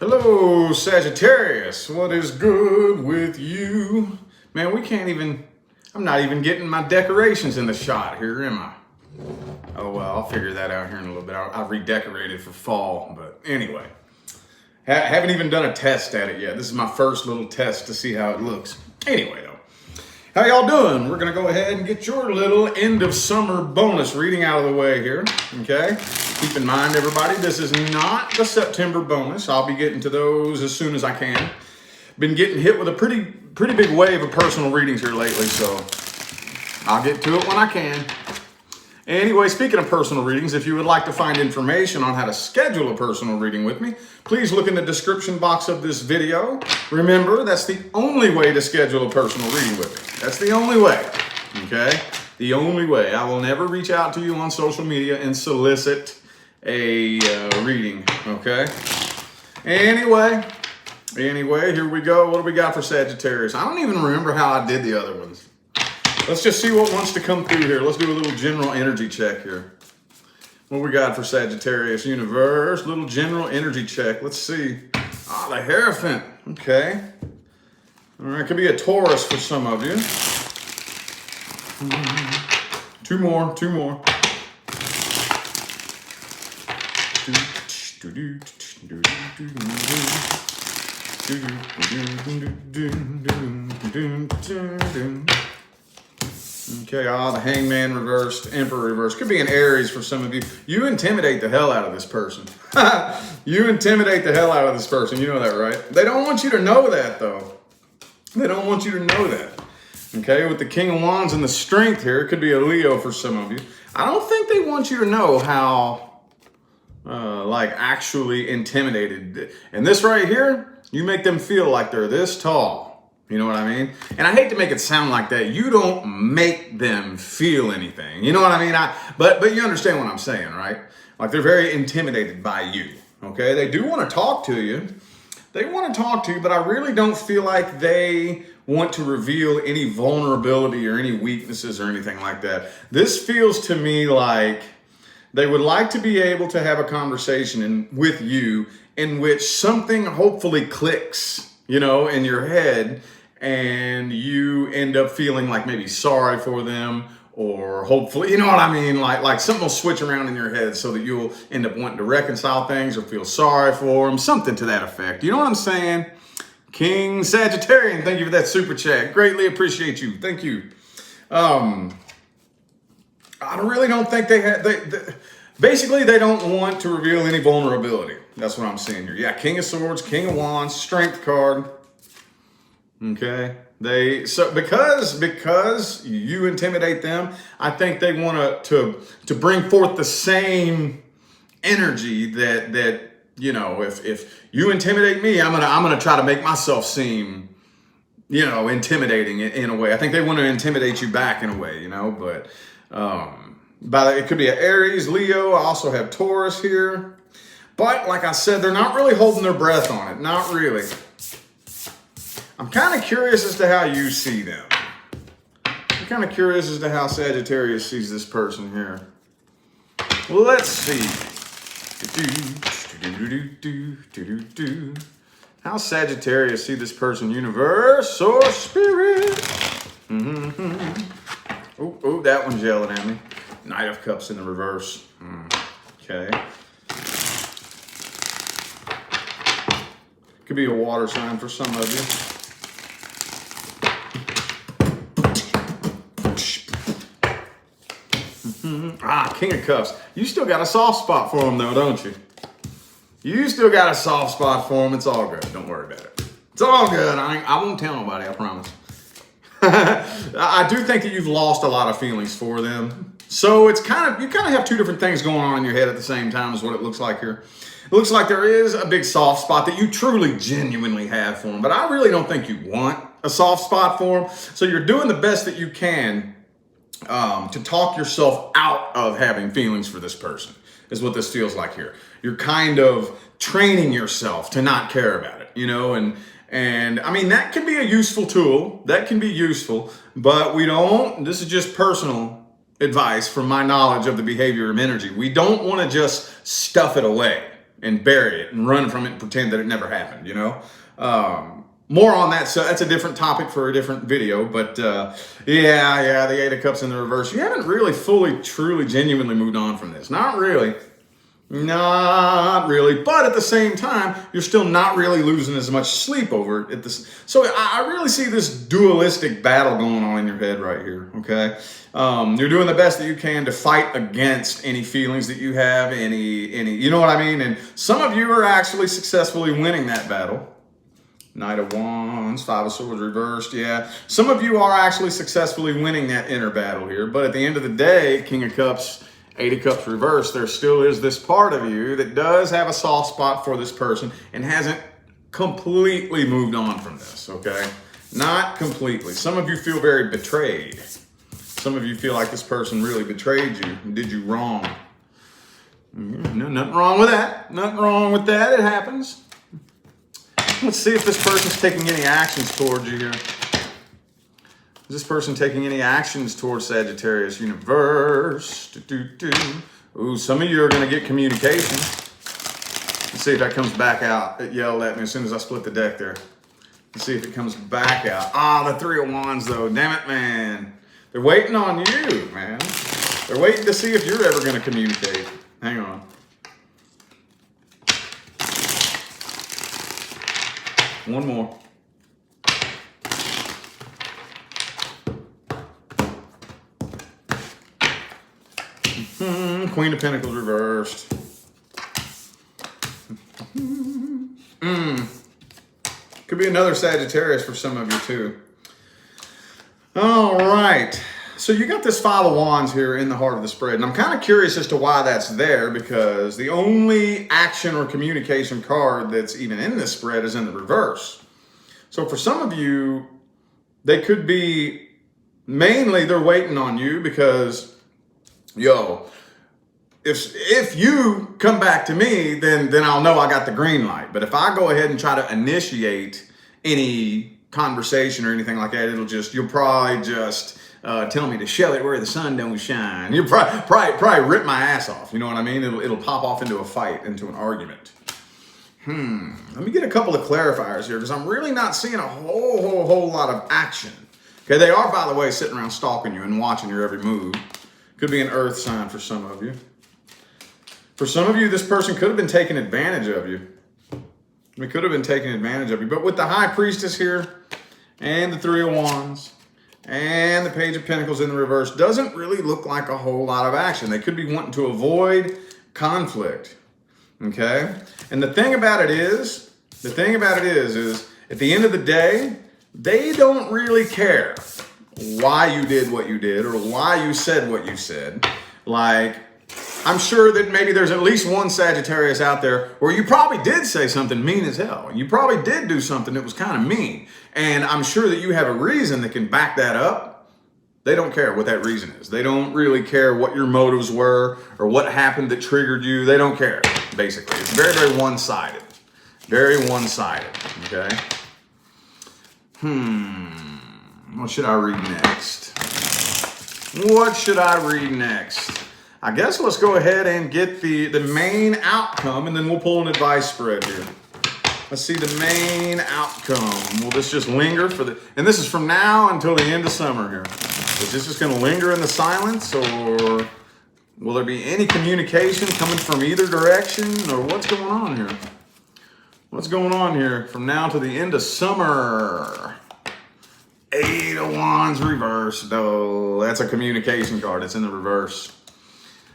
Hello, Sagittarius. What is good with you? Man, I'm not even getting my decorations in the shot here, am I? Oh, well, I'll figure that out here in a little bit. I'll redecorate it for fall, but anyway. Haven't even done a test at it yet. This is my first little test to see how it looks. Anyway, though. How y'all doing? We're going to go ahead and get your little end of summer bonus reading out of the way here, okay? Keep in mind, everybody, this is not the September bonus. I'll be getting to those as soon as I can. Been getting hit with a pretty big wave of personal readings here lately, so I'll get to it when I can. Anyway, speaking of personal readings, if you would like to find information on how to schedule a personal reading with me, please look in the description box of this video. Remember, that's the only way to schedule a personal reading with me. That's the only way, okay? The only way. I will never reach out to you on social media and solicit a reading, okay? Anyway, here we go. What do we got for Sagittarius? I don't even remember how I did the other ones. Let's just see what wants to come through here. Let's do a little general energy check here. What we got for Sagittarius universe? Little general energy check. Let's see. Ah, the Hierophant. Okay. All right, could be a Taurus for some of you. Two more. Okay, the Hangman reversed, Emperor reversed. Could be an Aries for some of you. You intimidate the hell out of this person. You intimidate the hell out of this person. You know that, right? They don't want you to know that, though. They don't want you to know that. Okay, with the King of Wands and the Strength here, it could be a Leo for some of you. I don't think they want you to know how, actually intimidated. And this right here, you make them feel like they're this tall. You know what I mean? And I hate to make it sound like that. You don't make them feel anything. You know what I mean? But you understand what I'm saying, right? Like they're very intimidated by you. Okay? They do want to talk to you. They want to talk to you, but I really don't feel like they want to reveal any vulnerability or any weaknesses or anything like that. This feels to me like they would like to be able to have a conversation with you in which something hopefully clicks, you know, in your head, and you end up feeling like maybe sorry for them, or hopefully, you know what I mean? Like something will switch around in your head so that you'll end up wanting to reconcile things or feel sorry for them, something to that effect. You know what I'm saying? King Sagittarian, thank you for that super chat. Greatly appreciate you. Thank you. I really don't think basically they don't want to reveal any vulnerability. That's what I'm seeing here. Yeah, King of Swords, King of Wands, Strength card. Okay. Because you intimidate them, I think they want to bring forth the same energy that you know, if you intimidate me, I'm gonna try to make myself seem, you know, intimidating in a way. I think they want to intimidate you back in a way, you know, but it could be an Aries, Leo. I also have Taurus here. But like I said, they're not really holding their breath on it. Not really. I'm kind of curious as to how you see them. I'm kind of curious as to how Sagittarius sees this person here. Well, let's see. How Sagittarius see this person, universe or spirit? Oh, that one's yelling at me. Knight of Cups in the reverse. Okay. Could be a water sign for some of you. King of Cups. You still got a soft spot for him, though, don't you? You still got a soft spot for him. It's all good. Don't worry about it. It's all good. I won't tell nobody, I promise. I do think that you've lost a lot of feelings for them. So it's you kind of have two different things going on in your head at the same time is what it looks like here. It looks like there is a big soft spot that you truly, genuinely have for them. But I really don't think you want a soft spot for them. So you're doing the best that you can to talk yourself out of having feelings for this person is what this feels like here. You're kind of training yourself to not care about it, you know, and I mean, that can be a useful tool. That can be useful, but this is just personal advice from my knowledge of the behavior of energy. We don't want to just stuff it away. and bury it and run from it and pretend that it never happened, you know? More on that, so that's a different topic for a different video, but yeah, the Eight of Cups in the reverse. You haven't really fully, truly, genuinely moved on from this. Not really. Not really, but at the same time, you're still not really losing as much sleep over it. So I really see this dualistic battle going on in your head right here, okay? You're doing the best that you can to fight against any feelings that you have, any, you know what I mean? And some of you are actually successfully winning that battle. Knight of Wands, Five of Swords reversed, yeah. Some of you are actually successfully winning that inner battle here, but at the end of the day, King of Cups, Eight of Cups reversed, there still is this part of you that does have a soft spot for this person and hasn't completely moved on from this, okay? Not completely. Some of you feel very betrayed. Some of you feel like this person really betrayed you and did you wrong. No, nothing wrong with that. Nothing wrong with that. It happens. Let's see if this person's taking any actions towards you here. Is this person taking any actions towards Sagittarius universe? Ooh, some of you are going to get communication. Let's see if that comes back out. It yelled at me as soon as I split the deck there. Let's see if it comes back out. Ah, the Three of Wands though. Damn it, man. They're waiting on you, man. They're waiting to see if you're ever going to communicate. Hang on. One more. Queen of Pentacles reversed. Could be another Sagittarius for some of you too. All right. So you got this Five of Wands here in the heart of the spread. And I'm kind of curious as to why that's there, because the only action or communication card that's even in this spread is in the reverse. So for some of you, they could be, mainly they're waiting on you because, yo, if you come back to me, then I'll know I got the green light. But if I go ahead and try to initiate any conversation or anything like that, you'll probably just tell me to shove it where the sun don't shine. You'll probably rip my ass off. You know what I mean? It'll pop off into a fight, into an argument. Let me get a couple of clarifiers here, because I'm really not seeing a whole lot of action. Okay, they are, by the way, sitting around stalking you and watching your every move. Could be an earth sign for some of you. For some of you, this person could have been taking advantage of you. We could have been taking advantage of you. But with the High Priestess here, and the Three of Wands, and the Page of Pentacles in the reverse, doesn't really look like a whole lot of action. They could be wanting to avoid conflict. Okay? And the thing about it is, at the end of the day, they don't really care why you did what you did or why you said what you said. Like, I'm sure that maybe there's at least one Sagittarius out there where you probably did say something mean as hell. You probably did do something that was kind of mean. And I'm sure that you have a reason that can back that up. They don't care what that reason is. They don't really care what your motives were or what happened that triggered you. They don't care, basically. It's very, very one-sided. Very one-sided, okay? What should I read next? What should I read next? I guess let's go ahead and get the main outcome, and then we'll pull an advice spread here. Let's see the main outcome. Will this just linger and this is from now until the end of summer here. Is this just going to linger in the silence, or will there be any communication coming from either direction, or what's going on here? What's going on here from now to the end of summer? Eight of Wands reversed, though. That's a communication card. It's in the reverse.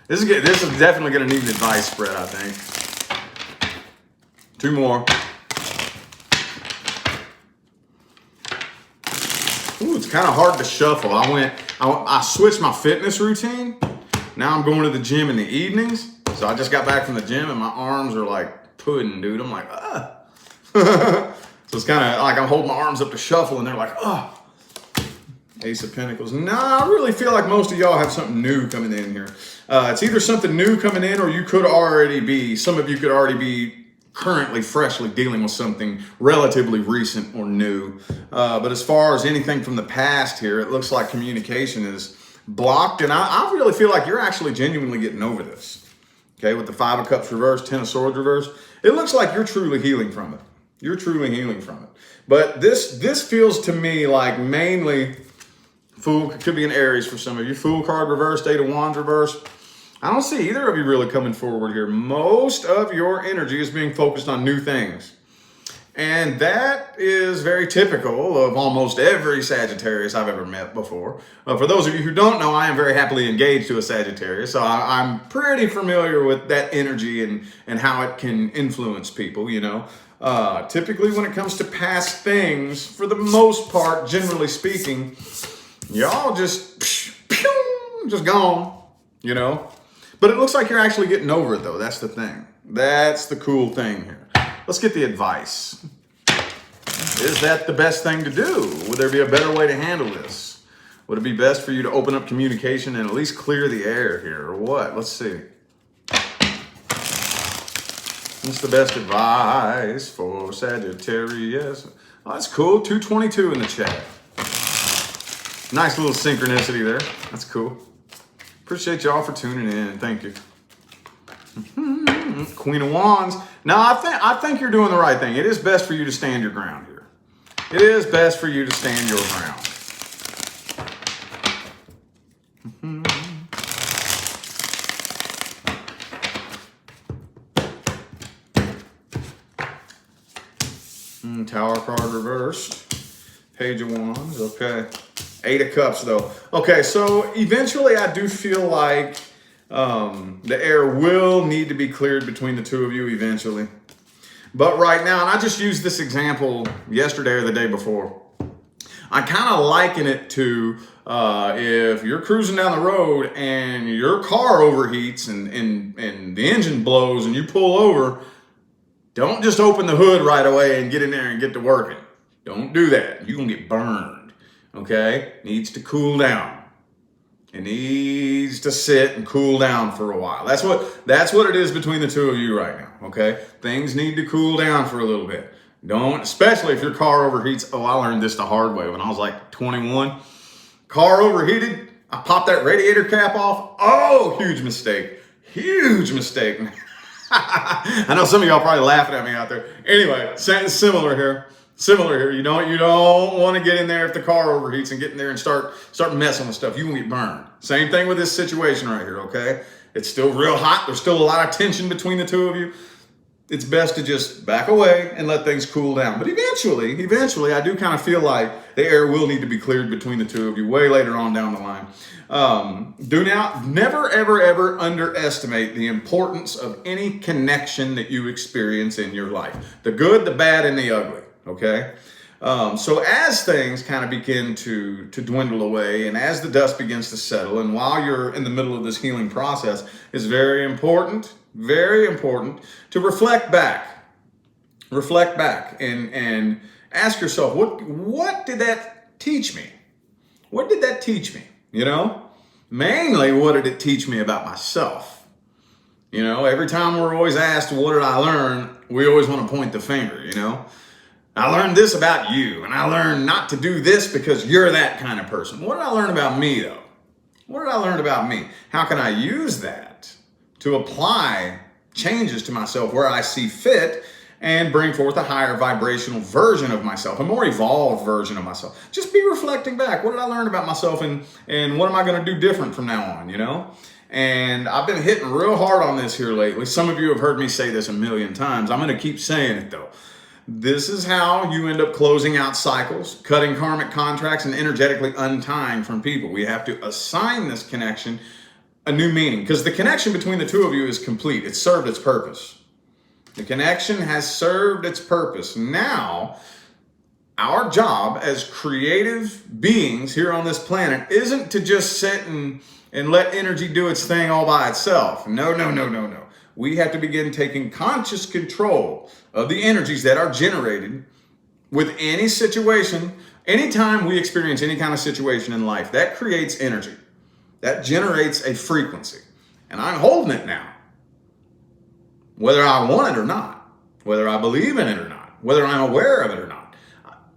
This is definitely going to need an advice spread, I think. Two more. Ooh, it's kind of hard to shuffle. I switched my fitness routine. Now I'm going to the gym in the evenings. So I just got back from the gym and my arms are like pudding, dude. I'm like, ah. So it's kind of like I'm holding my arms up to shuffle and they're like, oh. Ace of Pentacles. Nah, I really feel like most of y'all have something new coming in here. It's either something new coming in, or some of you could already be currently freshly dealing with something relatively recent or new. But as far as anything from the past here, it looks like communication is blocked. And I really feel like you're actually genuinely getting over this. Okay, with the 5 of Cups reversed, 10 of Swords reversed, it looks like you're truly healing from it. You're truly healing from it. But this feels to me like mainly Fool, could be an Aries for some of you. Fool card reversed, 8 of Wands reversed. I don't see either of you really coming forward here. Most of your energy is being focused on new things. And that is very typical of almost every Sagittarius I've ever met before. For those of you who don't know, I am very happily engaged to a Sagittarius, so I'm pretty familiar with that energy and how it can influence people, you know. Typically when it comes to past things, for the most part, generally speaking, y'all just gone, you know. But it looks like you're actually getting over it, though. That's the thing. That's the cool thing here. Let's get the advice. Is that the best thing to do? Would there be a better way to handle this? Would it be best for you to open up communication and at least clear the air here, or what? Let's see. What's the best advice for Sagittarius? Oh, that's cool. 222 in the chat. Nice little synchronicity there. That's cool. Appreciate y'all for tuning in. Thank you. Queen of Wands. Now, I think you're doing the right thing. It is best for you to stand your ground here. It is best for you to stand your ground. Tower card reversed. Page of Wands. Okay. 8 of Cups, though. Okay, so eventually I do feel like the air will need to be cleared between the two of you eventually. But right now, and I just used this example yesterday or the day before, I kind of liken it to if you're cruising down the road and your car overheats and the engine blows and you pull over, don't just open the hood right away and get in there and get to working. Don't do that. You're going to get burned, okay? Needs to cool down. It needs to sit and cool down for a while. That's what it is between the two of you right now, okay? Things need to cool down for a little bit. Don't, especially if your car overheats. Oh, I learned this the hard way when I was like 21. Car overheated, I popped that radiator cap off. Oh, huge mistake. Huge mistake. I know some of y'all probably laughing at me out there. Anyway, similar here. Similar here. You don't want to get in there if the car overheats and get in there and start messing with stuff. You will get burned. Same thing with this situation right here, okay? It's still real hot. There's still a lot of tension between the two of you. It's best to just back away and let things cool down. But eventually, I do kind of feel like the air will need to be cleared between the two of you way later on down the line. Never, ever underestimate the importance of any connection that you experience in your life. The good, the bad, and the ugly. Okay, so as things kind of begin to dwindle away and as the dust begins to settle, and while you're in the middle of this healing process, it's very important to reflect back and ask yourself, what did that teach me? What did that teach me? You know, mainly, what did it teach me about myself? You know, every time we're always asked, what did I learn? We always want to point the finger, you know. I learned this about you, and I learned not to do this because you're that kind of person. What did I learn about me, though? What did I learn about me? How can I use that to apply changes to myself where I see fit and bring forth a higher vibrational version of myself, a more evolved version of myself? Just be reflecting back. What did I learn about myself, and what am I going to do different from now on, you know? And I've been hitting real hard on this here lately. Some of you have heard me say this a million times. I'm going to keep saying it, though. This is how you end up closing out cycles, cutting karmic contracts, and energetically untying from people. We have to assign this connection a new meaning, because the connection between the two of you is complete. It's served its purpose. The connection has served its purpose. Now, our job as creative beings here on this planet isn't to just sit and let energy do its thing all by itself. No. We have to begin taking conscious control of the energies that are generated with any situation. Anytime we experience any kind of situation in life, that creates energy. That generates a frequency. And I'm holding it now. Whether I want it or not, whether I believe in it or not, whether I'm aware of it or not.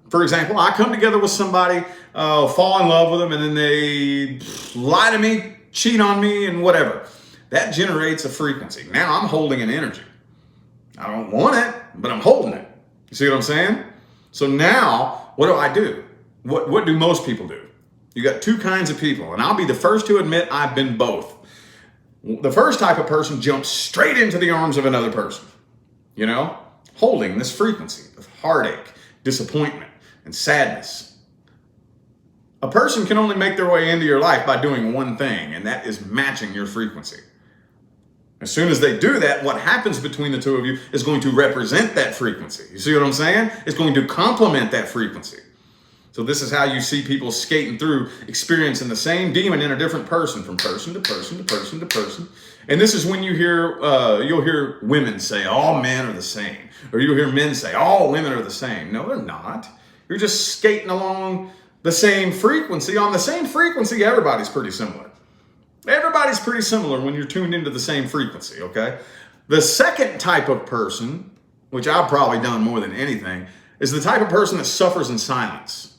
For example, I come together with somebody, fall in love with them, and then they lie to me, cheat on me, and whatever. that generates a frequency. Now I'm holding an energy. I don't want it, but I'm holding it. You see what I'm saying? So now, what do? What do most people do? You got two kinds of people, and I'll be the first to admit I've been both. The first type of person jumps straight into the arms of another person, you know, holding this frequency of heartache, disappointment, and sadness. A person can only make their way into your life by doing one thing, and that is matching your frequency. As soon as they do that, what happens between the two of you is going to represent that frequency. You see what I'm saying? It's going to complement that frequency. So this is how you see people skating through, experiencing the same demon in a different person, from person to person to person to person. And this is when you hear, you'll hear women say, all men are the same. Or you'll hear men say, all women are the same. No, they're not. You're just skating along the same frequency. On the same frequency, everybody's pretty similar. Everybody's pretty similar when you're tuned into the same frequency, okay? The second type of person, which I've probably done more than anything, is the type of person that suffers in silence.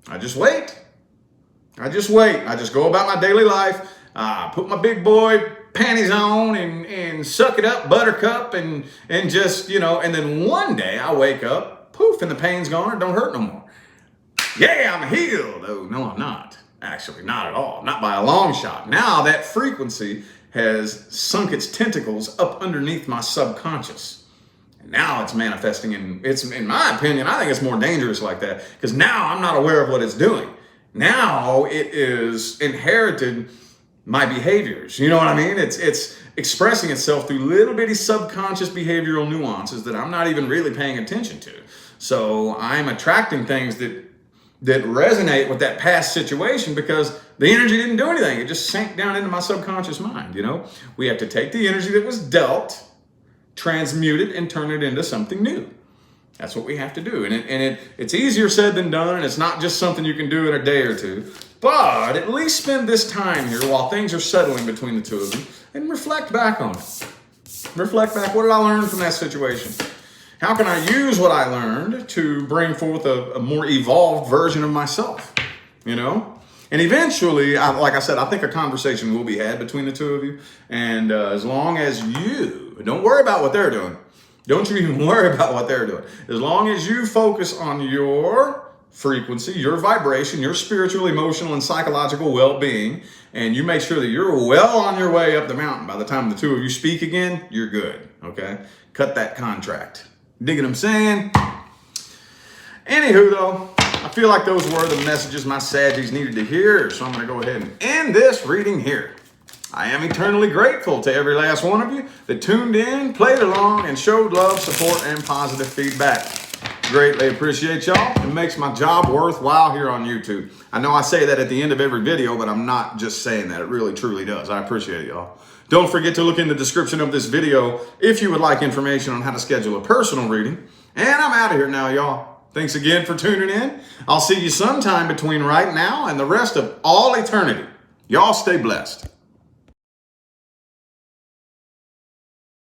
I just wait. I just go about my daily life, put my big boy panties on and suck it up, buttercup, and just, you know, and then one day I wake up, poof, and the pain's gone, it don't hurt no more. Yeah, I'm healed. Oh, no, I'm not. Actually, not at all. Not by a long shot. Now that frequency has sunk its tentacles up underneath my subconscious. And now it's manifesting in my opinion, I think it's more dangerous like that, because now I'm not aware of what it's doing. Now it is inherited my behaviors. You know what I mean? It's expressing itself through little bitty subconscious behavioral nuances that I'm not even really paying attention to. So I'm attracting things that resonate with that past situation because the energy didn't do anything. It just sank down into my subconscious mind, you know? We have to take the energy that was dealt, transmute it, and turn it into something new. That's what we have to do. And it's easier said than done, and it's not just something you can do in a day or two. But at least spend this time here while things are settling between the two of you and reflect back on it. Reflect back, what did I learn from that situation? How can I use what I learned to bring forth a more evolved version of myself, you know? And eventually, like I said, I think a conversation will be had between the two of you. And as long as you, don't worry about what they're doing. Don't you even worry about what they're doing. As long as you focus on your frequency, your vibration, your spiritual, emotional, and psychological well-being, and you make sure that you're well on your way up the mountain. By the time the two of you speak again, you're good, okay? Cut that contract. Dig what I'm saying? Anywho, though, I feel like those were the messages my Saggies needed to hear, so I'm going to go ahead and end this reading here. I am eternally grateful to every last one of you that tuned in, played along, and showed love, support, and positive feedback. Greatly appreciate y'all. It makes my job worthwhile here on YouTube. I know I say that at the end of every video, but I'm not just saying that. It really, truly does. I appreciate it, y'all. Don't forget to look in the description of this video if you would like information on how to schedule a personal reading. And I'm out of here now, y'all. Thanks again for tuning in. I'll see you sometime between right now and the rest of all eternity. Y'all stay blessed.